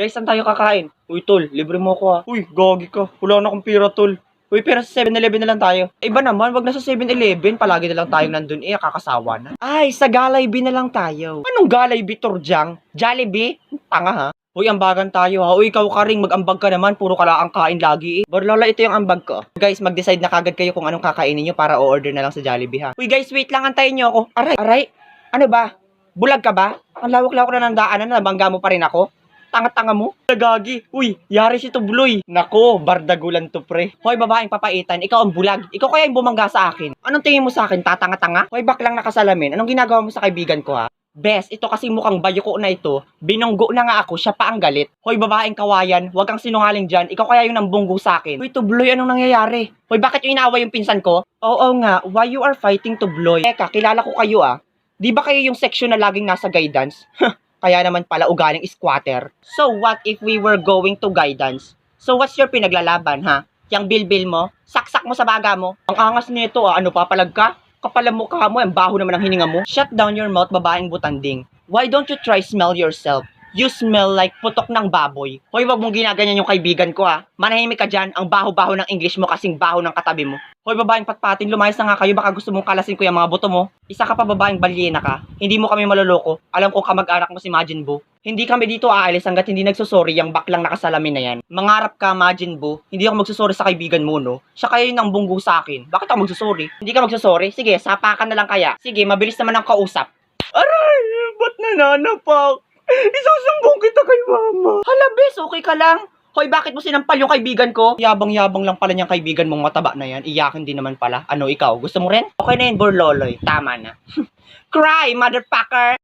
Guys, saan tayo kakain? Uy, tol, libre mo ako ha. Uy, gagi ka. Wala na akong pera, tol. Uy, pero sa 7-Eleven na lang tayo. Iba naman, wag na sa 7-Eleven. Palagi na lang tayong nandun. Kakasawa na. Ay, sa Jollibee na lang tayo. Anong Jollibee, Torjang? Jollibee? Tanga ha? Uy, ambagan tayo ha. Uy, ikaw ka ring mag-ambag ka naman. Puro ka lang kain lagi eh. Barlola, ito yung ambag ko. Guys, mag-decide na kagad kayo kung anong kakainin nyo para o-order na lang sa Jollibee ha. Uy, guys, wait lang. Antayin nyo ako. Aray. Ano ba? Bulag ka ba? Ang lawak-lawak na ng daanan. Nabangga mo pa rin ako? Tanga-tanga mo? Nagagi. Uy, yari si Tubloy. Nako, bardagulan to pre. Hoy, babaeng papaitan, ikaw ang bulag. Ikaw kaya yung bumangga sa akin. Anong tingin mo sa akin, tatanga-tanga? Hoy, baklang nakasalamin. Anong ginagawa mo sa kaibigan ko ha? Bes, ito kasi mukhang bayoko na ito. Binunggo na nga ako, siya pa ang galit. Hoy, babaeng kawayan, huwag kang sinungaling dyan. Ikaw kaya yung nambunggo sa akin. Hoy, Tubloy, anong nangyayari? Hoy, bakit yung inaaway yung pinsan ko? Oo nga, why you are fighting Tubloy? Eka, kilala ko kayo ah. Di ba kayo yung section na laging nasa guidance? Kaya naman pala ugaling squatter. So what if we were going to guidance? So what's your pinaglalaban ha? Yang bilbil mo? Saksak mo sa baga mo? Ang angas nito ah, ano papalag ka? Kapal ang mukha mo, ang baho naman ang hininga mo. Shut down your mouth, babaeng butanding. Why don't you try smell yourself? You smell like putok ng baboy. Hoy, wag mong ginaganyan yung kaibigan ko ha. Manahimik ka dyan, ang baho-baho ng English mo kasing baho ng katabi mo. Hoy, babaeng patpatin, lumayas na nga kayo, baka gusto mong kalasin ko yung mga buto mo. Isa ka pa babaeng balyena ka, hindi mo kami maloloko. Alam ko kamag-anak mo si Majin Buu. Hindi kami dito aalis hanggat hindi nagsusorry yung baklang nakasalamin na yan. Mangarap ka, Majin Buu, hindi ako magsusorry sa kaibigan mo, no? Siya kayo yung bunggo sa akin. Bakit ako magsusorry? Hindi ka magsusorry? Sige, sapakan na lang kaya. Sige, mabilis naman ang kausap. Aray, ba't nananapak? Isusumbong kita kay mama. Hala, bes, okay ka lang? Hoy, bakit mo sinampal yung kaibigan ko? Yabang-yabang lang pala niyang kaibigan mong mataba na yan. Iyakin din naman pala. Ano, ikaw? Gusto mo rin? Okay na yun, Borloloy. Tama na. Cry, motherfucker!